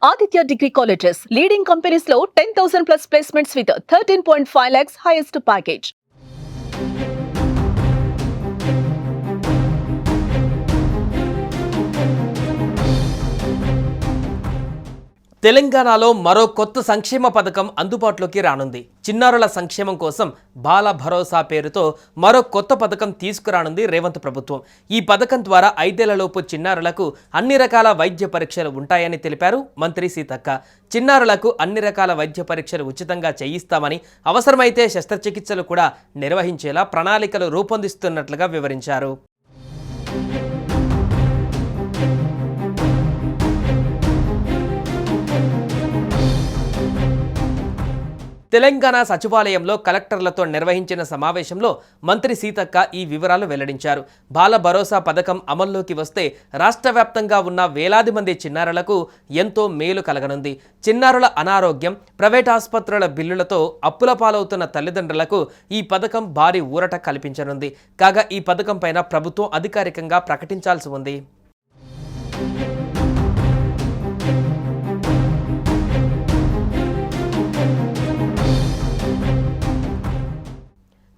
Aditya Degree Colleges, leading companies లో 10,000 plus placements with 13.5 lakhs highest package. తెలంగాణలో మరో కొత్త సంక్షేమ పథకం అందుబాటులోకి రానుంది. చిన్నారుల సంక్షేమం కోసం బాల భరోసా పేరుతో మరో కొత్త పథకం తీసుకురానుంది రేవంత్ ప్రభుత్వం. ఈ పథకం ద్వారా 5 ఏళ్లలోపు చిన్నారులకు అన్ని రకాల వైద్య పరీక్షలు ఉంటాయని తెలిపారు మంత్రి సీతక్క. చిన్నారులకు అన్ని రకాల వైద్య పరీక్షలు ఉచితంగా చేయిస్తామని, అవసరమైతే శస్త్రచికిత్సలు కూడా నిర్వహించేలా ప్రణాళికలు రూపొందిస్తున్నట్లుగా వివరించారు. తెలంగాణ సచివాలయంలో కలెక్టర్లతో నిర్వహించిన సమావేశంలో మంత్రి సీతక్క ఈ వివరాలు వెల్లడించారు. బాల భరోసా పథకం అమల్లోకి వస్తే రాష్ట్ర వ్యాప్తంగా ఉన్న వేలాది మంది చిన్నారులకు ఎంతో మేలు కలగనుంది. చిన్నారుల అనారోగ్యం, ప్రైవేట్ ఆసుపత్రుల బిల్లులతో అప్పుల పాలవుతున్న తల్లిదండ్రులకు ఈ పథకం భారీ ఊరట కల్పించనుంది. కాగా ఈ పథకం పైన ప్రభుత్వం అధికారికంగా ప్రకటించాల్సి ఉంది.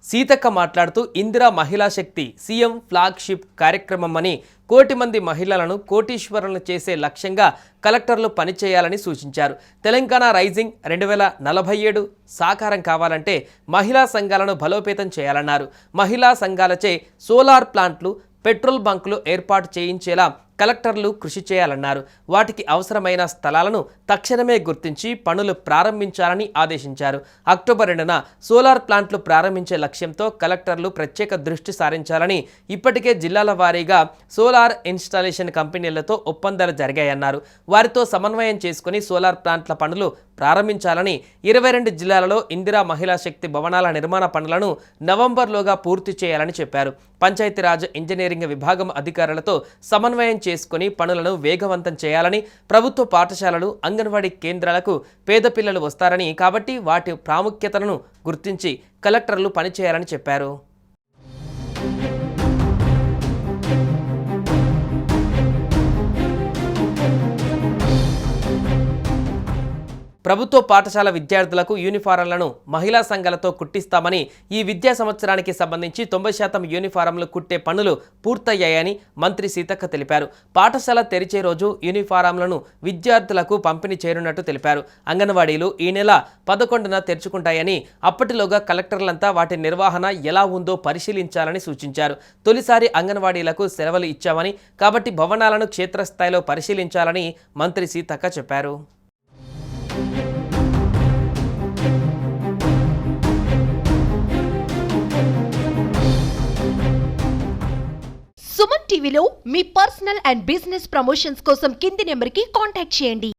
సీతక్క మాట్లాడుతూ ఇందిరా మహిళా శక్తి సీఎం ఫ్లాగ్షిప్ కార్యక్రమం అని, 1 కోటి మంది మహిళలను కోటీశ్వరులను చేసే లక్ష్యంగా కలెక్టర్లు పనిచేయాలని సూచించారు. తెలంగాణ రైజింగ్ 2047 సాకారం కావాలంటే మహిళా సంఘాలను బలోపేతం చేయాలన్నారు. మహిళా సంఘాలచే సోలార్ ప్లాంట్లు, పెట్రోల్ బంకులు ఏర్పాటు చేయించేలా కలెక్టర్లు కృషి చేయాలన్నారు. వాటికి అవసరమైన స్థలాలను తక్షణమే గుర్తించి పనులు ప్రారంభించాలని ఆదేశించారు. అక్టోబర్ 2న సోలార్ ప్లాంట్లు ప్రారంభించే లక్ష్యంతో కలెక్టర్లు ప్రత్యేక దృష్టి సారించాలని, ఇప్పటికే జిల్లాల వారీగా సోలార్ ఇన్స్టాలేషన్ కంపెనీలతో ఒప్పందాలు జరిగాయన్నారు. వారితో సమన్వయం చేసుకుని సోలార్ ప్లాంట్ల పనులు ప్రారంభించాలని, 22 జిల్లాలలో ఇందిరా మహిళా శక్తి భవనాల నిర్మాణ పనులను నవంబర్లోగా పూర్తి చేయాలని చెప్పారు. పంచాయతీరాజ్ ఇంజనీరింగ్ విభాగం అధికారులతో సమన్వయం చేసుకుని పనులను వేగవంతం చేయాలని, ప్రభుత్వ పాఠశాలలు, అంగన్వాడీ కేంద్రాలకు పేద పిల్లలు వస్తారని, కాబట్టి వాటి ప్రాముఖ్యతలను గుర్తించి కలెక్టర్లు పనిచేయాలని చెప్పారు. ప్రభుత్వ పాఠశాల విద్యార్థులకు యూనిఫారంలను మహిళా సంఘాలతో కుట్టిస్తామని, ఈ విద్యా సంవత్సరానికి సంబంధించి 90% యూనిఫారంలు కుట్టే పనులు పూర్తయ్యాయని మంత్రి సీతక్క తెలిపారు. పాఠశాల తెరిచే రోజు యూనిఫారంలను విద్యార్థులకు పంపిణీ చేయనున్నట్టు తెలిపారు. అంగన్వాడీలు ఈ నెల 11న తెరుచుకుంటాయని, అప్పటిలోగా కలెక్టర్లంతా వాటి నిర్వహణ ఎలా ఉందో పరిశీలించాలని సూచించారు. తొలిసారి అంగన్వాడీలకు సెలవులు ఇచ్చామని, కాబట్టి భవనాలను క్షేత్రస్థాయిలో పరిశీలించాలని మంత్రి సీతక్క చెప్పారు. సుమన్ టీవీలో మీ పర్సనల్ అండ్ బిజినెస్ ప్రమోషన్స్ కోసం కింది నెంబర్కి కాంటాక్ట్ చేయండి.